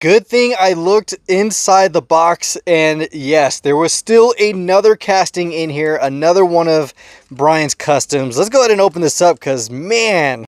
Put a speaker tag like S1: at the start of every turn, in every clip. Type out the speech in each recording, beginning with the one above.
S1: Good thing I looked inside the box, and yes, there was still another casting in here, another one of Brian's customs. Let's go ahead and open this up because, man.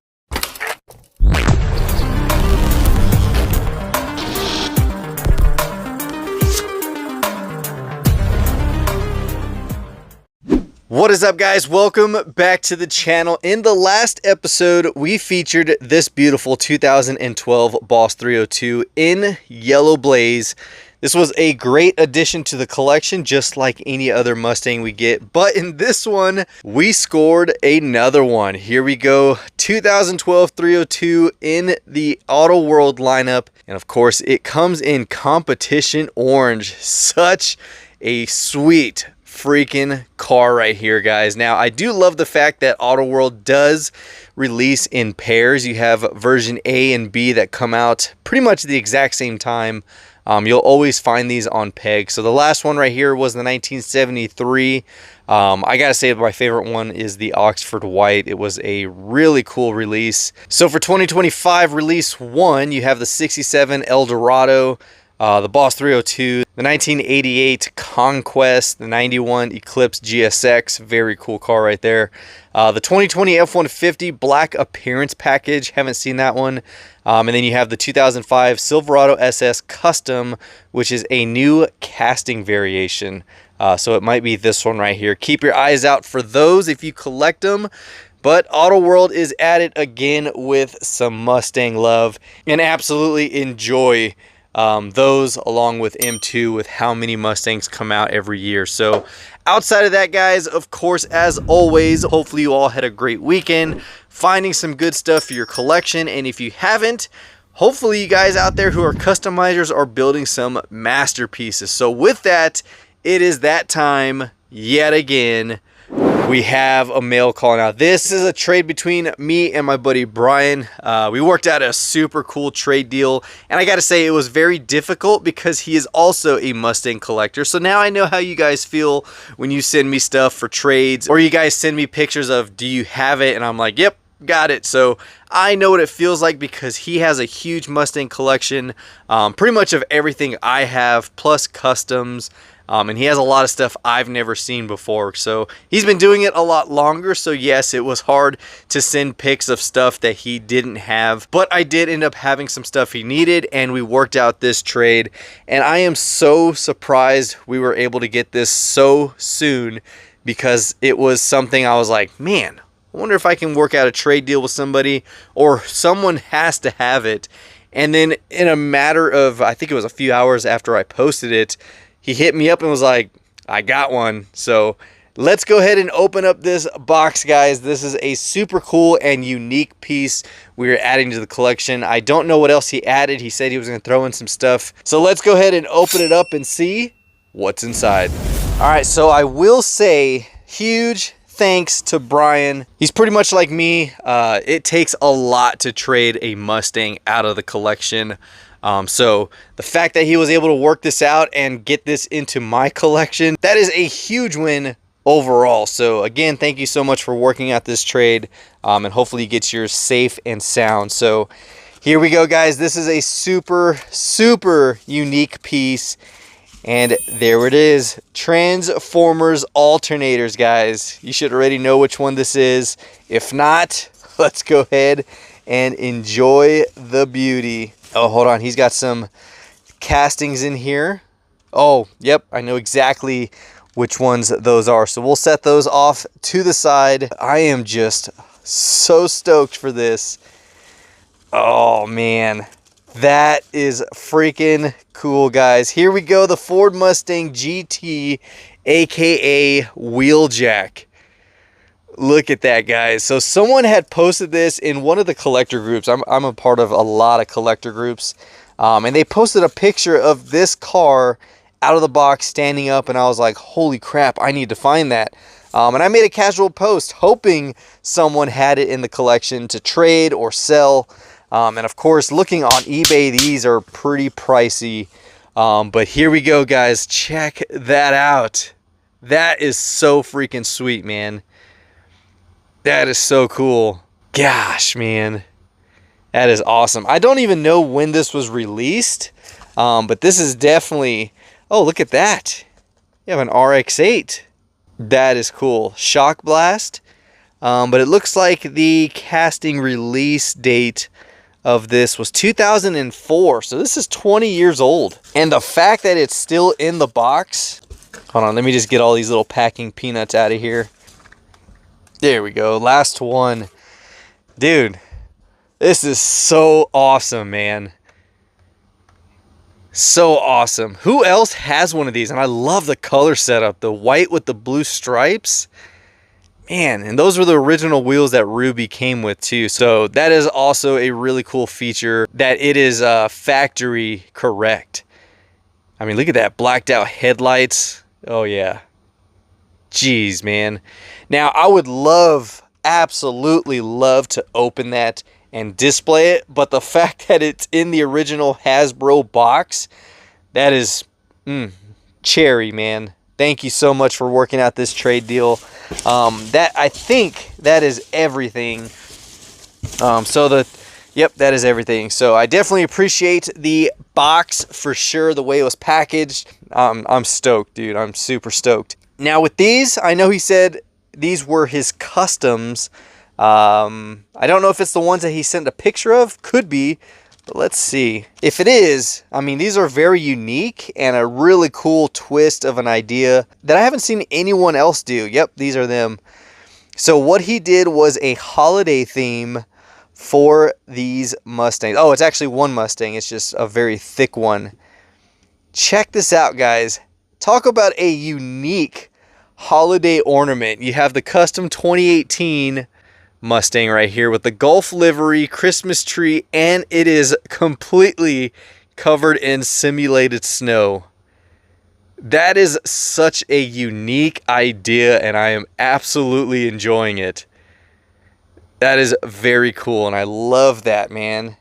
S1: What is up, guys? Welcome back to the channel. In the last episode, we featured this beautiful 2012 Boss 302 in yellow blaze. This was a great addition to the collection, just like any other Mustang we get. But in this one, we scored another one. Here we go, 2012 302 in the AutoWorld lineup. And of course, it comes in competition orange. Such a sweet freaking car right here, guys. Now, I do love the fact that AutoWorld does release in pairs. You have version A and B that come out pretty much the exact same time. You'll always find these on peg. So the last one right here was the 1973. I gotta say my favorite one is the Oxford White. It was a really cool release. So for 2025 release 1, you have the 67 Eldorado, the Boss 302, the 1988 Conquest, the 91 Eclipse GSX, very cool car right there. The 2020 F-150 Black Appearance Package, haven't seen that one. And then you have the 2005 Silverado SS Custom, which is a new casting variation. So it might be this one right here. Keep your eyes out for those if you collect them. But AutoWorld is at it again with some Mustang love, and absolutely enjoy those along with M2 with how many Mustangs come out every year. So outside of that, guys, of course, as always, hopefully you all had a great weekend finding some good stuff for your collection. And if you haven't, hopefully you guys out there who are customizers are building some masterpieces. So with that, it is that time yet again. We have a mail call now. This is a trade between me and my buddy Brian. We worked out a super cool trade deal, and I gotta say it was very difficult because he is also a Mustang collector. So now I know how you guys feel when you send me stuff for trades, or you guys send me pictures of, do you have it? And I'm like, yep, got it. So I know what it feels like because he has a huge Mustang collection, pretty much of everything I have, plus customs. And he has a lot of stuff I've never seen before. So he's been doing it a lot longer. So yes, it was hard to send pics of stuff that he didn't have. But I did end up having some stuff he needed, and we worked out this trade. And I am so surprised we were able to get this so soon, because it was something I was like, man, I wonder if I can work out a trade deal with somebody, or someone has to have it. And then in a matter of, I think it was a few hours after I posted it, he hit me up and was like, I got one. So let's go ahead and open up this box, guys. This is a super cool and unique piece we're adding to the collection. I don't know what else he added. He said he was going to throw in some stuff. So let's go ahead and open it up and see what's inside. All right, so I will say huge thanks to Brian. He's pretty much like me. It takes a lot to trade a Mustang out of the collection. So the fact that he was able to work this out and get this into my collection, that is a huge win overall. So again, thank you so much for working out this trade, and hopefully you get yours safe and sound. So here we go, guys. This is a super, super unique piece. And there it is. Transformers alternators, guys. You should already know which one this is. If not, let's go ahead and enjoy the beauty. Oh, hold on. He's got some castings in here. Oh, yep. I know exactly which ones those are. So we'll set those off to the side. I am just so stoked for this. Oh, man. That is freaking cool, guys. Here we go. The Ford Mustang GT, aka Wheeljack. Look at that, guys. So someone had posted this in one of the collector groups. I'm a part of a lot of collector groups. And they posted a picture of this car out of the box standing up. And I was like, holy crap, I need to find that. And I made a casual post hoping someone had it in the collection to trade or sell. And of course, looking on eBay, these are pretty pricey. But here we go, guys. Check that out. That is so freaking sweet, man. That is so cool. Gosh, man. That is awesome. I don't even know when this was released. But this is definitely, oh, look at that. You have an RX-8. That is cool. Shock Blast. But it looks like the casting release date of this was 2004. So this is 20 years old. And the fact that it's still in the box. Hold on, let me just get all these little packing peanuts out of here. There we go. Last one. Dude, this is so awesome, man. So awesome. Who else has one of these? And I love the color setup. The white with the blue stripes. Man, and those were the original wheels that Ruby came with too. So that is also a really cool feature, that it is factory correct. I mean, look at that blacked out headlights. Oh yeah. Jeez, man. Now I would love, absolutely love to open that and display it, but the fact that it's in the original Hasbro box, that is cherry, man. Thank you so much for working out this trade deal. That, I think that is everything. Yep, that is everything. So I definitely appreciate the box for sure, the way it was packaged. I'm stoked, dude. I'm super stoked. Now with these, I know he said these were his customs. I don't know if it's the ones that he sent a picture of. Could be. But let's see. If it is, I mean, these are very unique and a really cool twist of an idea that I haven't seen anyone else do. Yep, these are them. So what he did was a holiday theme for these Mustangs. Oh, it's actually one Mustang. It's just a very thick one. Check this out, guys. Talk about a unique holiday ornament. You have the custom 2018 Mustang right here with the Gulf livery, Christmas tree, and it is completely covered in simulated snow. That is such a unique idea, and I am absolutely enjoying it. That is very cool, and I love that, man.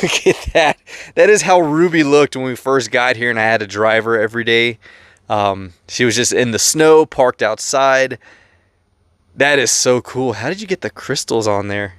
S1: Look at that. That is how Ruby looked when we first got here and I had to drive her every day. She was just in the snow, parked outside. That is so cool. How did you get the crystals on there?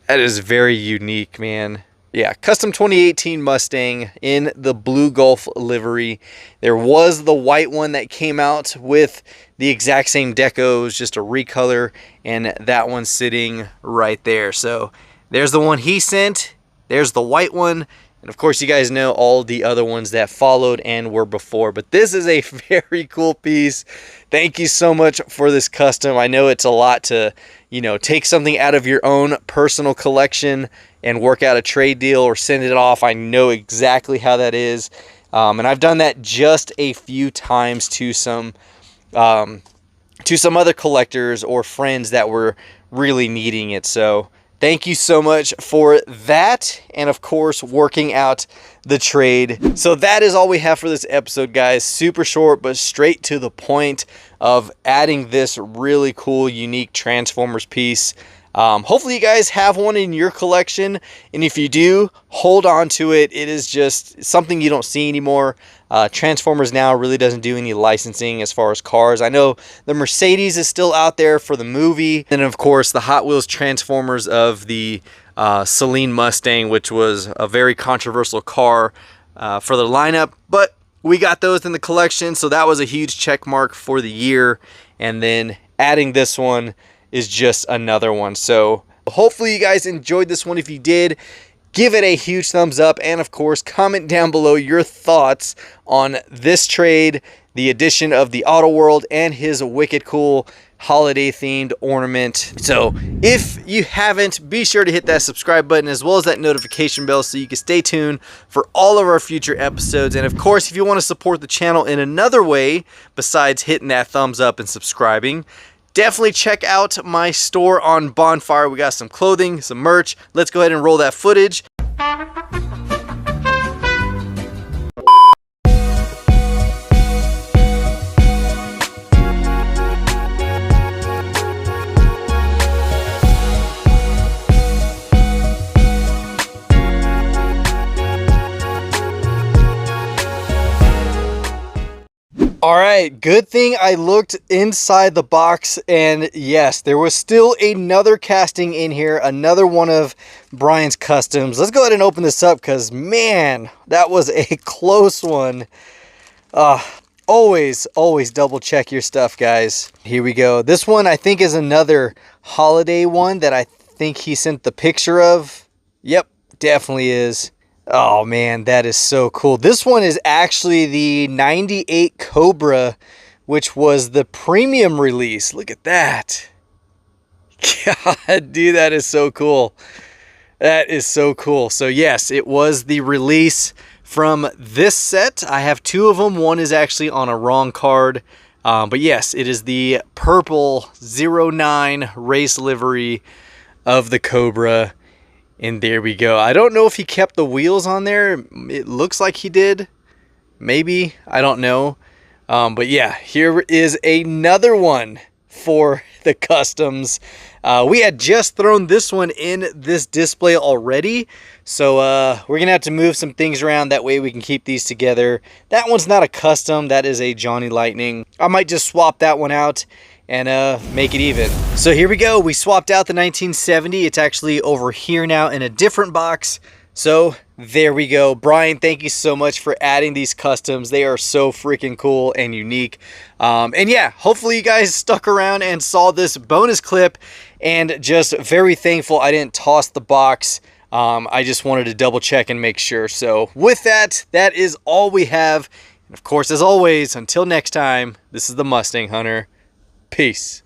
S1: That is very unique, man. Yeah, custom 2018 Mustang in the blue Gulf livery. There was the white one that came out with the exact same decos, just a recolor, and that one's sitting right there. So there's the one he sent. There's the white one. And of course, you guys know all the other ones that followed and were before. But this is a very cool piece. Thank you so much for this custom. I know it's a lot to, you know, take something out of your own personal collection and work out a trade deal or send it off. I know exactly how that is. And I've done that just a few times to some other collectors or friends that were really needing it. So thank you so much for that, and of course working out the trade. So that is all we have for this episode, guys. Super short but straight to the point of adding this really cool unique Transformers piece. Hopefully you guys have one in your collection, and if you do, hold on to it. It is just something you don't see anymore. Transformers now really doesn't do any licensing as far as cars. I know the Mercedes is still out there for the movie, and of course the Hot Wheels Transformers of the Celine Mustang, which was a very controversial car for the lineup, but we got those in the collection, so that was a huge check mark for the year. And then adding this one is just another one. So hopefully you guys enjoyed this one. If you did, give it a huge thumbs up, and of course comment down below your thoughts on this trade, the addition of the AutoWorld and his wicked cool holiday themed ornament. So if you haven't, be sure to hit that subscribe button as well as that notification bell so you can stay tuned for all of our future episodes. And of course, if you want to support the channel in another way besides hitting that thumbs up and subscribing, definitely check out my store on Bonfire. We got some clothing, some merch. Let's go ahead and roll that footage. All right, good thing I looked inside the box, and yes, there was still another casting in here, another one of Brian's customs. Let's go ahead and open this up because, man, that was a close one. Always double check your stuff, guys. Here we go. This one I think is another holiday one that I think he sent the picture of. Yep, definitely is. Oh man, that is so cool. This one is actually the 98 Cobra, which was the premium release. Look at that. God, dude, that is so cool. That is so cool. So yes, it was the release from this set. I have two of them. One is actually on a wrong card. But yes, it is the purple 09 race livery of the Cobra. And there we go. I don't know if he kept the wheels on there. It looks like he did. Maybe. I don't know. But yeah, here is another one for the customs. We had just thrown this one in this display already. So we're going to have to move some things around. That way we can keep these together. That one's not a custom. That is a Johnny Lightning. I might just swap that one out and make it even. So here we go. We swapped out the 1970. It's actually over here now in a different box. So there we go. Brian, thank you so much for adding these customs. They are so freaking cool and unique. And yeah, hopefully you guys stuck around and saw this bonus clip, and just very thankful I didn't toss the box. I just wanted to double check and make sure. So with that, that is all we have. And of course, as always, until next time, this is the Mustang Hunter. Peace.